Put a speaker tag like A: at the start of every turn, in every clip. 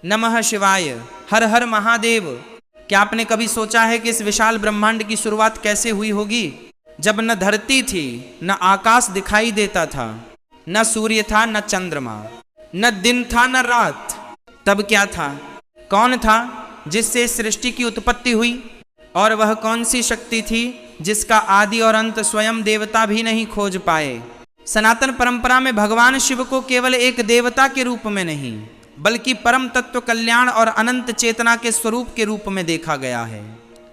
A: नमः शिवाय, हर हर महादेव। क्या आपने कभी सोचा है कि इस विशाल ब्रह्मांड की शुरुआत कैसे हुई होगी? जब न धरती थी, न आकाश दिखाई देता था, न सूर्य था, न चंद्रमा, न दिन था, न रात। तब क्या था? कौन था जिससे सृष्टि की उत्पत्ति हुई? और वह कौन सी शक्ति थी जिसका आदि और अंत स्वयं देवता भी नहीं खोज पाए? सनातन परंपरा में भगवान शिव को केवल एक देवता के रूप में नहीं, बल्कि परम तत्व, कल्याण और अनंत चेतना के स्वरूप के रूप में देखा गया है।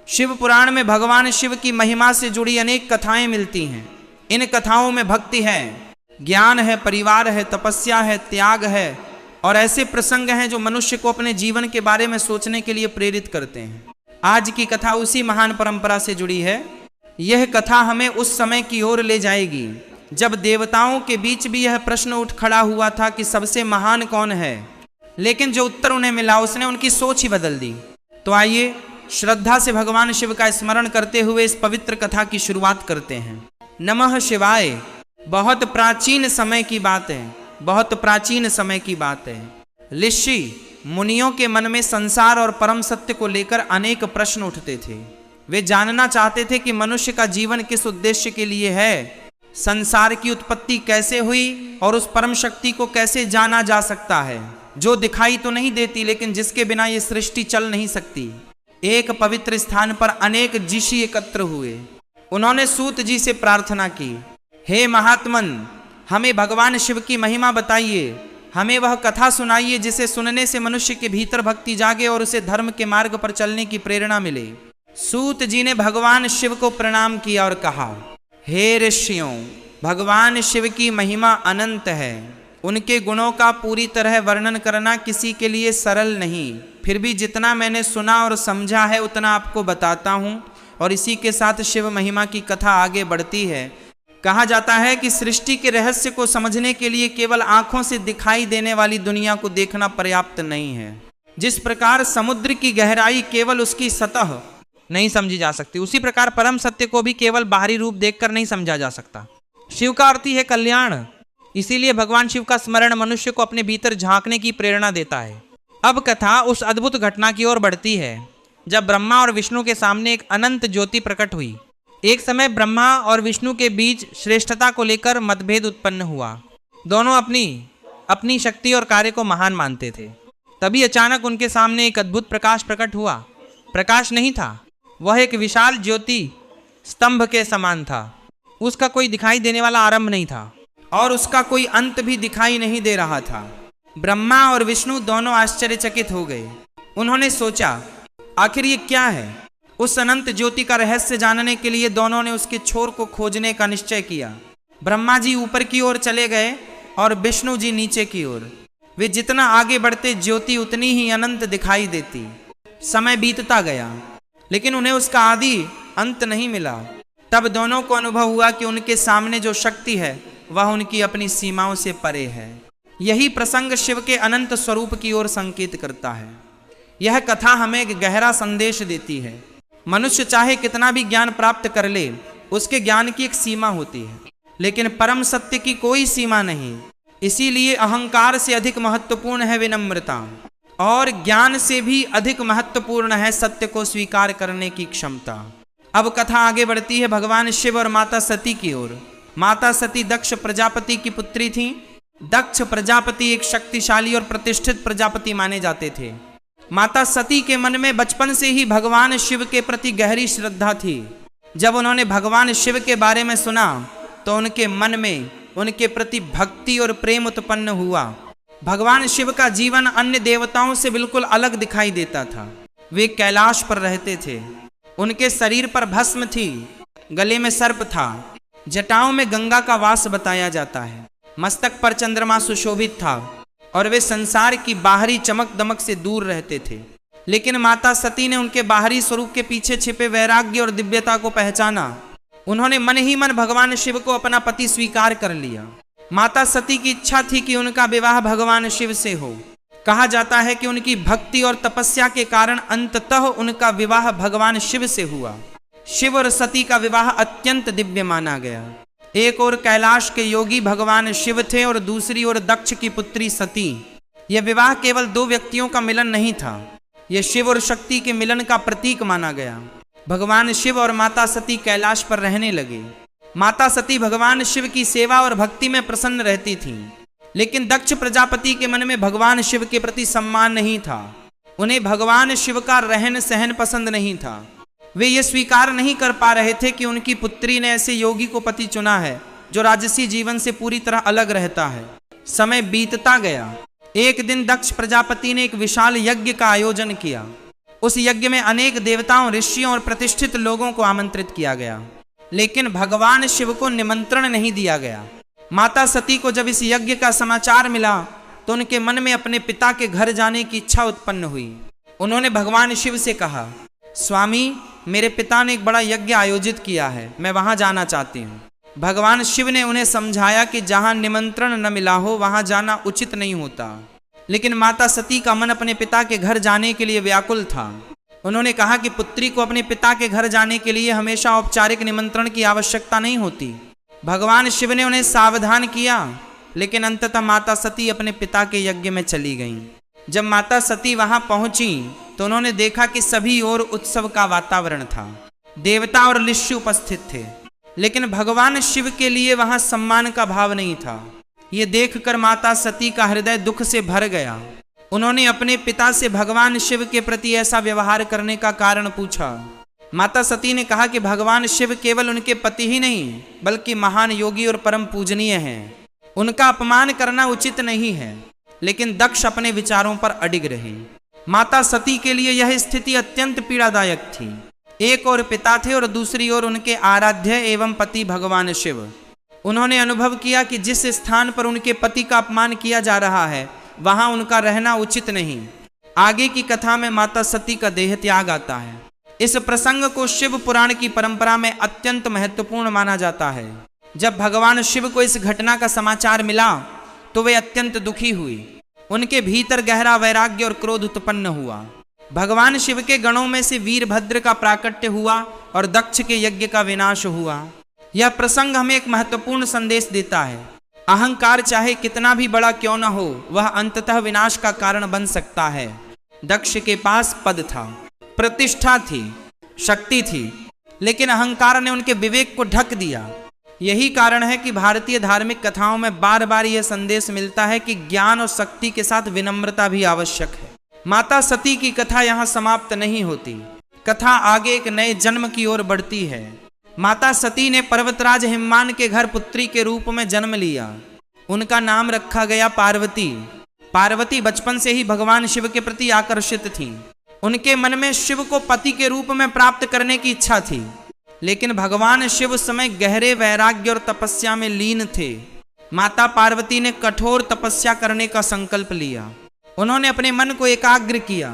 A: शिव पुराण में भगवान शिव की महिमा से जुड़ी अनेक कथाएं मिलती हैं। इन कथाओं में भक्ति है, ज्ञान है, परिवार है, तपस्या है, त्याग है और ऐसे प्रसंग हैं जो मनुष्य को अपने जीवन के बारे में सोचने के लिए प्रेरित करते हैं। आज की कथा उसी महान परंपरा से जुड़ी है। यह कथा हमें उस समय की ओर ले जाएगी जब देवताओं के बीच भी यह प्रश्न उठ खड़ा हुआ था कि सबसे महान कौन है, लेकिन जो उत्तर उन्हें मिला उसने उनकी सोच ही बदल दी। तो आइए श्रद्धा से भगवान शिव का स्मरण करते हुए इस पवित्र कथा की शुरुआत करते हैं। नमः शिवाय। बहुत प्राचीन समय की बात है, बहुत प्राचीन समय की बात है। ऋषि मुनियों के मन में संसार और परम सत्य को लेकर अनेक प्रश्न उठते थे। वे जानना चाहते थे कि मनुष्य का जीवन किस उद्देश्य के लिए है, संसार की उत्पत्ति कैसे हुई और उस परम शक्ति को कैसे जाना जा सकता है जो दिखाई तो नहीं देती लेकिन जिसके बिना ये सृष्टि चल नहीं सकती। एक पवित्र स्थान पर अनेक ऋषि एकत्र हुए। उन्होंने सूत जी से प्रार्थना की, हे महात्मन, हमें भगवान शिव की महिमा बताइए, हमें वह कथा सुनाइए जिसे सुनने से मनुष्य के भीतर भक्ति जागे और उसे धर्म के मार्ग पर चलने की प्रेरणा मिले। सूत जी ने भगवान शिव को प्रणाम किया और कहा, हे ऋषियों, भगवान शिव की महिमा अनंत है। उनके गुणों का पूरी तरह वर्णन करना किसी के लिए सरल नहीं, फिर भी जितना मैंने सुना और समझा है उतना आपको बताता हूँ। और इसी के साथ शिव महिमा की कथा आगे बढ़ती है। कहा जाता है कि सृष्टि के रहस्य को समझने के लिए केवल आंखों से दिखाई देने वाली दुनिया को देखना पर्याप्त नहीं है। जिस प्रकार समुद्र की गहराई केवल उसकी सतह नहीं समझी जा सकती, उसी प्रकार परम सत्य को भी केवल बाहरी रूप देखकर नहीं समझा जा सकता। शिव का अर्थ ही है कल्याण, इसीलिए भगवान शिव का स्मरण मनुष्य को अपने भीतर झांकने की प्रेरणा देता है। अब कथा उस अद्भुत घटना की ओर बढ़ती है जब ब्रह्मा और विष्णु के सामने एक अनंत ज्योति प्रकट हुई। एक समय ब्रह्मा और विष्णु के बीच श्रेष्ठता को लेकर मतभेद उत्पन्न हुआ। दोनों अपनी अपनी शक्ति और कार्य को महान मानते थे। तभी अचानक उनके सामने एक अद्भुत प्रकाश प्रकट हुआ। प्रकाश नहीं था, वह एक विशाल ज्योति स्तंभ के समान था। उसका कोई दिखाई देने वाला आरंभ नहीं था और उसका कोई अंत भी दिखाई नहीं दे रहा था। ब्रह्मा और विष्णु दोनों आश्चर्यचकित हो गए। उन्होंने सोचा, आखिर ये क्या है? उस अनंत ज्योति का रहस्य जानने के लिए दोनों ने उसके छोर को खोजने का निश्चय किया। ब्रह्मा जी ऊपर की ओर चले गए और विष्णु जी नीचे की ओर। वे जितना आगे बढ़ते ज्योति उतनी ही अनंत दिखाई देती। समय बीतता गया लेकिन उन्हें उसका आदि अंत नहीं मिला। तब दोनों को अनुभव हुआ कि उनके सामने जो शक्ति है वह उनकी अपनी सीमाओं से परे है। यही प्रसंग शिव के अनंत स्वरूप की ओर संकेत करता है। यह कथा हमें एक गहरा संदेश देती है। मनुष्य चाहे कितना भी ज्ञान प्राप्त कर ले, उसके ज्ञान की एक सीमा होती है, लेकिन परम सत्य की कोई सीमा नहीं। इसीलिए अहंकार से अधिक महत्वपूर्ण है विनम्रता और ज्ञान से भी अधिक महत्वपूर्ण है सत्य को स्वीकार करने की क्षमता। अब कथा आगे बढ़ती है भगवान शिव और माता सती की ओर। माता सती दक्ष प्रजापति की पुत्री थी। दक्ष प्रजापति एक शक्तिशाली और प्रतिष्ठित प्रजापति माने जाते थे। माता सती के मन में बचपन से ही भगवान शिव के प्रति गहरी श्रद्धा थी। जब उन्होंने भगवान शिव के बारे में सुना तो उनके मन में उनके प्रति भक्ति और प्रेम उत्पन्न हुआ। भगवान शिव का जीवन अन्य देवताओं से बिल्कुल अलग दिखाई देता था। वे कैलाश पर रहते थे। उनके शरीर पर भस्म थी, गले में सर्प था, जटाओं में गंगा का वास बताया जाता है, मस्तक पर चंद्रमा सुशोभित था और वे संसार की बाहरी चमक दमक से दूर रहते थे। लेकिन माता सती ने उनके बाहरी स्वरूप के पीछे छिपे वैराग्य और दिव्यता को पहचाना। उन्होंने मन ही मन भगवान शिव को अपना पति स्वीकार कर लिया। माता सती की इच्छा थी कि उनका विवाह भगवान शिव से हो। कहा जाता है कि उनकी भक्ति और तपस्या के कारण अंततः उनका विवाह भगवान शिव से हुआ। शिव और सती का विवाह अत्यंत दिव्य माना गया। एक ओर कैलाश के योगी भगवान शिव थे और दूसरी ओर दक्ष की पुत्री सती। यह विवाह केवल दो व्यक्तियों का मिलन नहीं था, यह शिव और शक्ति के मिलन का प्रतीक माना गया। भगवान शिव और माता सती कैलाश पर रहने लगे। माता सती भगवान शिव की सेवा और भक्ति में प्रसन्न रहती थीं, लेकिन दक्ष प्रजापति के मन में भगवान शिव के प्रति सम्मान नहीं था। उन्हें भगवान शिव का रहन सहन पसंद नहीं था। वे ये स्वीकार नहीं कर पा रहे थे कि उनकी पुत्री ने ऐसे योगी को पति चुना है जो राजसी जीवन से पूरी तरह अलग रहता है। समय बीतता गया। एक दिन दक्ष प्रजापति ने एक विशाल यज्ञ का आयोजन किया। उस यज्ञ में अनेक देवताओं, ऋषियों और प्रतिष्ठित लोगों को आमंत्रित किया गया, लेकिन भगवान शिव को निमंत्रण नहीं दिया गया। माता सती को जब इस यज्ञ का समाचार मिला तो उनके मन में अपने पिता के घर जाने की इच्छा उत्पन्न हुई। उन्होंने भगवान शिव से कहा, स्वामी, मेरे पिता ने एक बड़ा यज्ञ आयोजित किया है, मैं वहां जाना चाहती हूँ। भगवान शिव ने उन्हें समझाया कि जहां निमंत्रण न मिला हो वहां जाना उचित नहीं होता, लेकिन माता सती का मन अपने पिता के घर जाने के लिए व्याकुल था। उन्होंने कहा कि पुत्री को अपने पिता के घर जाने के लिए हमेशा औपचारिक निमंत्रण की आवश्यकता नहीं होती। भगवान शिव ने उन्हें सावधान किया, लेकिन अंततः माता सती अपने पिता के यज्ञ में चली गईं। जब माता सती वहां पहुंची तो उन्होंने देखा कि सभी ओर उत्सव का वातावरण था। देवता और ऋषि उपस्थित थे, लेकिन भगवान शिव के लिए वहां सम्मान का भाव नहीं था। ये देखकर माता सती का हृदय दुख से भर गया। उन्होंने अपने पिता से भगवान शिव के प्रति ऐसा व्यवहार करने का कारण पूछा। माता सती ने कहा कि भगवान शिव केवल उनके पति ही नहीं बल्कि महान योगी और परम पूजनीय हैं। उनका अपमान करना उचित नहीं है। लेकिन दक्ष अपने विचारों पर अडिग रहे। माता सती के लिए यह स्थिति अत्यंत पीड़ादायक थी। एक ओर पिता थे और दूसरी ओर उनके आराध्य एवं पति भगवान शिव। उन्होंने अनुभव किया कि जिस स्थान पर उनके पति का अपमान किया जा रहा है वहां उनका रहना उचित नहीं। आगे की कथा में माता सती का देह त्याग आता है। इस प्रसंग को शिव पुराण की परंपरा में अत्यंत महत्वपूर्ण माना जाता है। जब भगवान शिव को इस घटना का समाचार मिला तो वे अत्यंत दुखी हुई। उनके भीतर गहरा वैराग्य और क्रोध उत्पन्न हुआ। भगवान शिव के गणों में से वीरभद्र का प्राकट्य हुआ और दक्ष के यज्ञ का विनाश हुआ। यह प्रसंग हमें एक महत्वपूर्ण संदेश देता है। अहंकार चाहे कितना भी बड़ा क्यों न हो, वह अंततः विनाश का कारण बन सकता है। दक्ष के पास पद था, प्रतिष्ठा थी, शक्ति थी, लेकिन अहंकार ने उनके विवेक को ढक दिया। यही कारण है कि भारतीय धार्मिक कथाओं में बार बार यह संदेश मिलता है कि ज्ञान और शक्ति के साथ विनम्रता भी आवश्यक है। माता सती की कथा यहाँ समाप्त नहीं होती। कथा आगे एक नए जन्म की ओर बढ़ती है। माता सती ने पर्वतराज हिमवान के घर पुत्री के रूप में जन्म लिया। उनका नाम रखा गया पार्वती। पार्वती बचपन से ही भगवान शिव के प्रति आकर्षित थीं। उनके मन में शिव को पति के रूप में प्राप्त करने की इच्छा थी, लेकिन भगवान शिव उस समय गहरे वैराग्य और तपस्या में लीन थे। माता पार्वती ने कठोर तपस्या करने का संकल्प लिया। उन्होंने अपने मन को एकाग्र किया।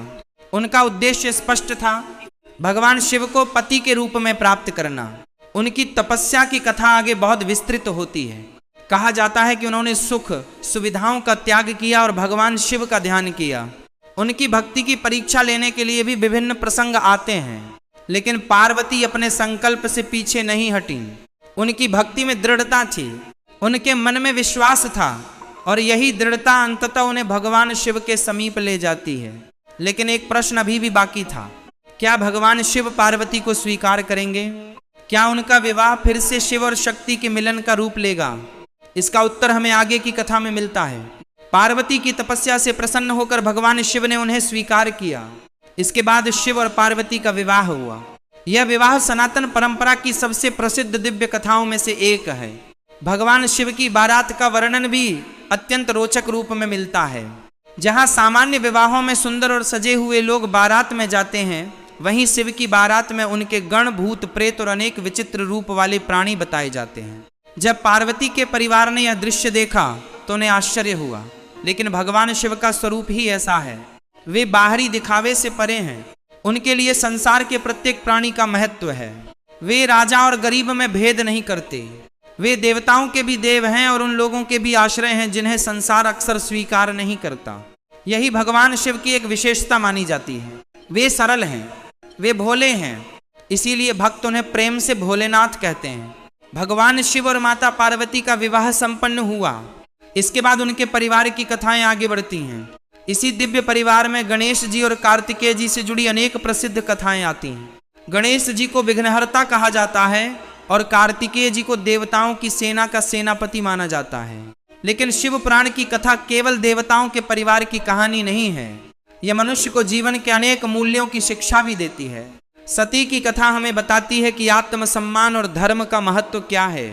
A: उनका उद्देश्य स्पष्ट था, भगवान शिव को पति के रूप में प्राप्त करना। उनकी तपस्या की कथा आगे बहुत विस्तृत होती है। कहा जाता है कि उन्होंने सुख सुविधाओं का त्याग किया और भगवान शिव का ध्यान किया। उनकी भक्ति की परीक्षा लेने के लिए भी विभिन्न प्रसंग आते हैं, लेकिन पार्वती अपने संकल्प से पीछे नहीं हटी। उनकी भक्ति में दृढ़ता थी, उनके मन में विश्वास था और यही दृढ़ता अंततः उन्हें भगवान शिव के समीप ले जाती है। लेकिन एक प्रश्न अभी भी बाकी था, क्या भगवान शिव पार्वती को स्वीकार करेंगे? क्या उनका विवाह फिर से शिव और शक्ति के मिलन का रूप लेगा? इसका उत्तर हमें आगे की कथा में मिलता है। पार्वती की तपस्या से प्रसन्न होकर भगवान शिव ने उन्हें स्वीकार किया। इसके बाद शिव और पार्वती का विवाह हुआ। यह विवाह सनातन परंपरा की सबसे प्रसिद्ध दिव्य कथाओं में से एक है। भगवान शिव की बारात का वर्णन भी अत्यंत रोचक रूप में मिलता है। जहां सामान्य विवाहों में सुंदर और सजे हुए लोग बारात में जाते हैं, वहीं शिव की बारात में उनके गण, भूत, प्रेत और अनेक विचित्र रूप वाले प्राणी बताए जाते हैं। जब पार्वती के परिवार ने यह दृश्य देखा तो उन्हें आश्चर्य हुआ, लेकिन भगवान शिव का स्वरूप ही ऐसा है। वे बाहरी दिखावे से परे हैं। उनके लिए संसार के प्रत्येक प्राणी का महत्व है। वे राजा और गरीब में भेद नहीं करते। वे देवताओं के भी देव हैं और उन लोगों के भी आश्रय हैं जिन्हें संसार अक्सर स्वीकार नहीं करता। यही भगवान शिव की एक विशेषता मानी जाती है। वे सरल हैं, वे भोले हैं, इसीलिए भक्त उन्हें प्रेम से भोलेनाथ कहते हैं। भगवान शिव और माता पार्वती का विवाह संपन्न हुआ। इसके बाद उनके परिवार की कथाएं आगे बढ़ती हैं। इसी दिव्य परिवार में गणेश जी और कार्तिकेय जी से जुड़ी अनेक प्रसिद्ध कथाएं आती हैं। गणेश जी को विघ्नहर्ता कहा जाता है और कार्तिकेय जी को देवताओं की सेना का सेनापति माना जाता है। लेकिन शिव पुराण की कथा केवल देवताओं के परिवार की कहानी नहीं है, यह मनुष्य को जीवन के अनेक मूल्यों की शिक्षा भी देती है। सती की कथा हमें बताती है कि आत्मसम्मान और धर्म का महत्व क्या है।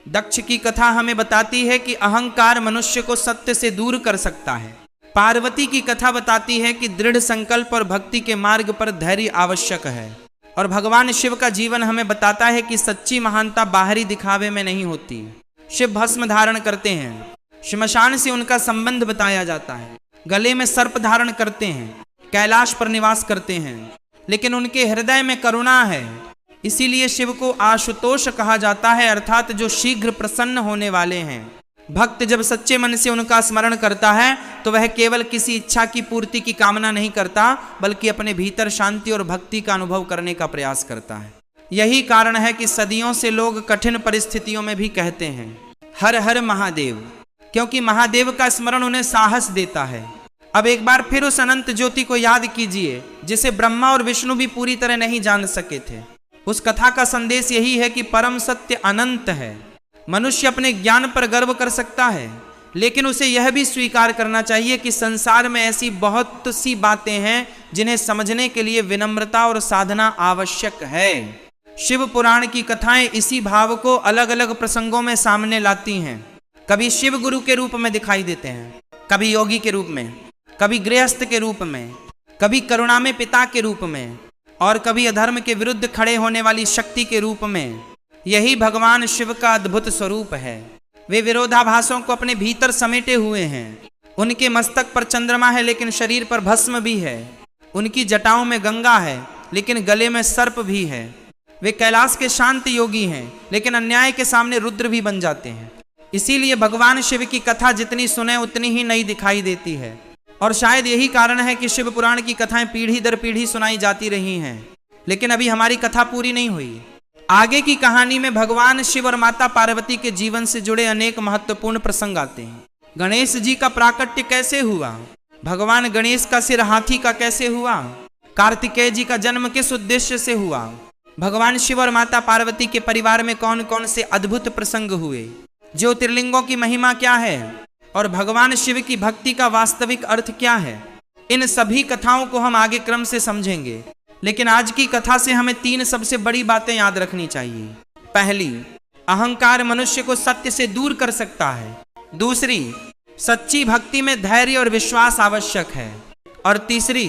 A: दक्ष की कथा हमें बताती है कि अहंकार मनुष्य को सत्य से दूर कर सकता है। पार्वती की कथा बताती है कि दृढ़ संकल्प और भक्ति के मार्ग पर धैर्य आवश्यक है। और भगवान शिव का जीवन हमें बताता है कि सच्ची महानता बाहरी दिखावे में नहीं होती। शिव भस्म धारण करते हैं, श्मशान से उनका संबंध बताया जाता है। गले में सर्प धारण करते हैं, कैलाश पर निवास करते हैं, लेकिन उनके हृदय में करुणा है। इसीलिए शिव को आशुतोष कहा जाता है, अर्थात जो शीघ्र प्रसन्न होने वाले हैं। भक्त जब सच्चे मन से उनका स्मरण करता है तो वह केवल किसी इच्छा की पूर्ति की कामना नहीं करता, बल्कि अपने भीतर शांति और भक्ति का अनुभव करने का प्रयास करता है। यही कारण है कि सदियों से लोग कठिन परिस्थितियों में भी कहते हैं हर हर महादेव, क्योंकि महादेव का स्मरण उन्हें साहस देता है। अब एक बार फिर उस अनंत ज्योति को याद कीजिए जिसे ब्रह्मा और विष्णु भी पूरी तरह नहीं जान सके थे। उस कथा का संदेश यही है कि परम सत्य अनंत है। मनुष्य अपने ज्ञान पर गर्व कर सकता है, लेकिन उसे यह भी स्वीकार करना चाहिए कि संसार में ऐसी बहुत सी बातें हैं जिन्हें समझने के लिए विनम्रता और साधना आवश्यक है। शिव पुराण की कथाएं इसी भाव को अलग अलग प्रसंगों में सामने लाती हैं। कभी शिव गुरु के रूप में दिखाई देते हैं, कभी योगी के रूप में, कभी गृहस्थ के रूप में, कभी करुणा में पिता के रूप में, और कभी अधर्म के विरुद्ध खड़े होने वाली शक्ति के रूप में। यही भगवान शिव का अद्भुत स्वरूप है। वे विरोधाभासों को अपने भीतर समेटे हुए हैं। उनके मस्तक पर चंद्रमा है लेकिन शरीर पर भस्म भी है। उनकी जटाओं में गंगा है लेकिन गले में सर्प भी है। वे कैलाश के शांत योगी हैं लेकिन अन्याय के सामने रुद्र भी बन जाते हैं। इसीलिए भगवान शिव की कथा जितनी सुने उतनी ही नई दिखाई देती है। और शायद यही कारण है कि शिव पुराण की कथाएं पीढ़ी दर पीढ़ी सुनाई जाती रही हैं। लेकिन अभी हमारी कथा पूरी नहीं हुई। आगे की कहानी में भगवान शिव और माता पार्वती के जीवन से जुड़े अनेक महत्वपूर्ण प्रसंग आते हैं। गणेश जी का प्राकट्य कैसे हुआ, भगवान गणेश का सिर हाथी का कैसे हुआ, कार्तिकेय जी का जन्म किस उद्देश्य से हुआ, भगवान शिव और माता पार्वती के परिवार में कौन कौन से अद्भुत प्रसंग हुए, ज्योतिर्लिंगों की महिमा क्या है और भगवान शिव की भक्ति का वास्तविक अर्थ क्या है, इन सभी कथाओं को हम आगे क्रम से समझेंगे। लेकिन आज की कथा से हमें 3 सबसे बड़ी बातें याद रखनी चाहिए। पहली, अहंकार मनुष्य को सत्य से दूर कर सकता है। दूसरी, सच्ची भक्ति में धैर्य और विश्वास आवश्यक है। और तीसरी,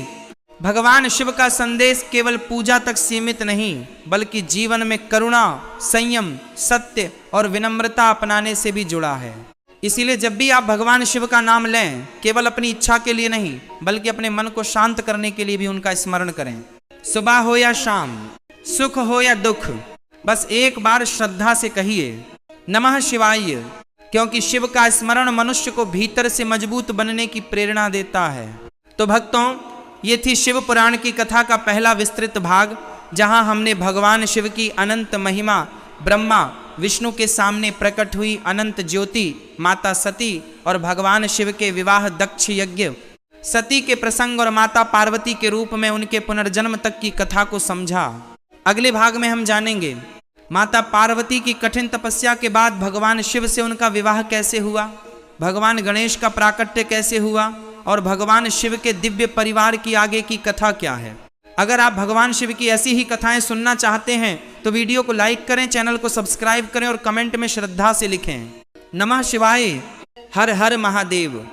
A: भगवान शिव का संदेश केवल पूजा तक सीमित नहीं बल्कि जीवन में करुणा, संयम, सत्य और विनम्रता अपनाने से भी जुड़ा है। इसीलिए जब भी आप भगवान शिव का नाम लें, केवल अपनी इच्छा के लिए नहीं बल्कि अपने मन को शांत करने के लिए भी उनका स्मरण करें। सुबह हो या शाम, सुख हो या दुख, बस एक बार श्रद्धा से कहिए नमः शिवाय, क्योंकि शिव का स्मरण मनुष्य को भीतर से मजबूत बनने की प्रेरणा देता है। तो भक्तों, ये थी शिव पुराण की कथा का पहला विस्तृत भाग, जहां हमने भगवान शिव की अनंत महिमा, ब्रह्मा विष्णु के सामने प्रकट हुई अनंत ज्योति, माता सती और भगवान शिव के विवाह दक्ष यज्ञ, सती के प्रसंग और माता पार्वती के रूप में उनके पुनर्जन्म तक की कथा को समझा। अगले भाग में हम जानेंगे माता पार्वती की कठिन तपस्या के बाद भगवान शिव से उनका विवाह कैसे हुआ, भगवान गणेश का प्राकट्य कैसे हुआ और भगवान शिव के दिव्य परिवार की आगे की कथा क्या है। अगर आप भगवान शिव की ऐसी ही कथाएं सुनना चाहते हैं तो वीडियो को लाइक करें, चैनल को सब्सक्राइब करें और कमेंट में श्रद्धा से लिखें। नमः शिवाय, हर हर महादेव।